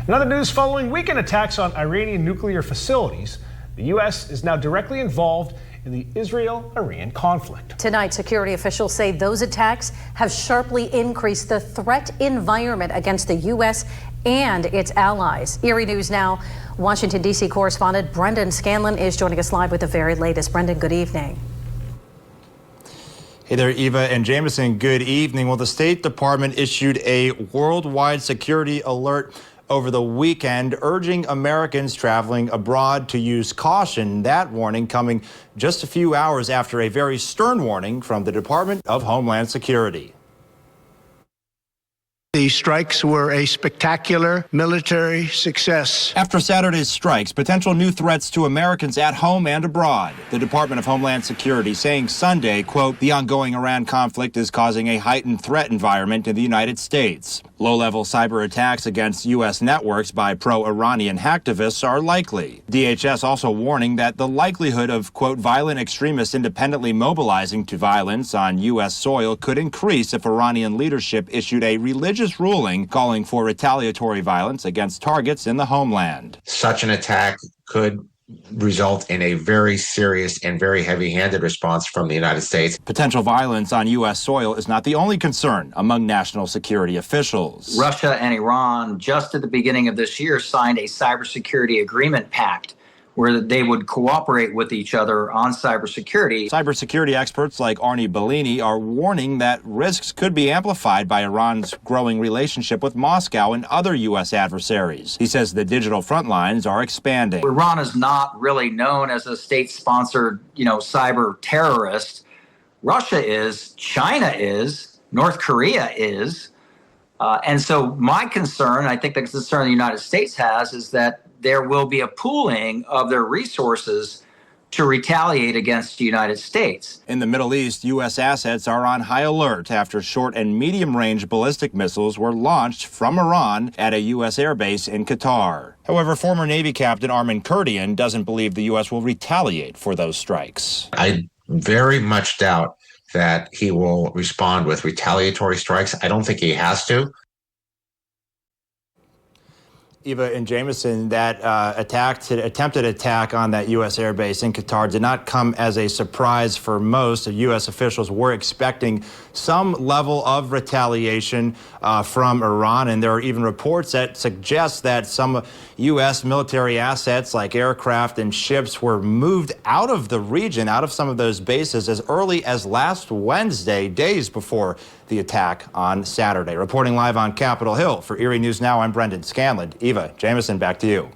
In other news, following weekend attacks on Iranian nuclear facilities, the U.S. is now directly involved in the Israel-Iran conflict. Tonight, security officials say those attacks have sharply increased the threat environment against the U.S. and its allies. Erie News Now, Washington, D.C. correspondent Brendan Scanlon is joining us live with the very latest. Brendan, good evening. Hey there, Eva and Jameson. Good evening. Well, the State Department issued a worldwide security alert over the weekend, urging Americans traveling abroad to use caution. That warning coming just a few hours after a very stern warning from the Department of Homeland Security. The strikes were a spectacular military success. After Saturday's strikes, potential new threats to Americans at home and abroad. The Department of Homeland Security saying Sunday, quote, the ongoing Iran conflict is causing a heightened threat environment in the United States. Low-level cyber attacks against U.S. networks by pro-Iranian hacktivists are likely. DHS also warning that the likelihood of, quote, violent extremists independently mobilizing to violence on U.S. soil could increase if Iranian leadership issued a religious ruling calling for retaliatory violence against targets in the homeland. Such an attack could result in a very serious and very heavy-handed response from the United States. Potential violence on U.S. soil is not the only concern among national security officials. Russia and Iran, just at the beginning of this year, signed a cybersecurity agreement pact where they would cooperate with each other on cybersecurity. Cybersecurity experts like Arnie Bellini are warning that risks could be amplified by Iran's growing relationship with Moscow and other U.S. adversaries. He says the digital front lines are expanding. Iran is not really known as a state-sponsored, cyber terrorist. Russia is, China is, North Korea is. And so my concern, I think the concern the United States has, is that there will be a pooling of their resources to retaliate against the United States. In the Middle East, U.S. assets are on high alert after short and medium-range ballistic missiles were launched from Iran at a U.S. airbase in Qatar. However, former Navy Captain Armin Kurdian doesn't believe the U.S. will retaliate for those strikes. I very much doubt that he will respond with retaliatory strikes. I don't think he has to. Eva and Jameson, that attempted attack on that U.S. airbase in Qatar did not come as a surprise for most. U.S. officials were expecting some level of retaliation from Iran, and there are even reports that suggest that some U.S. military assets like aircraft and ships were moved out of the region, out of some of those bases as early as last Wednesday, days before the attack on Saturday. Reporting live on Capitol Hill for Erie News Now, I'm Brendan Scanlon. Eva, Jameson, back to you.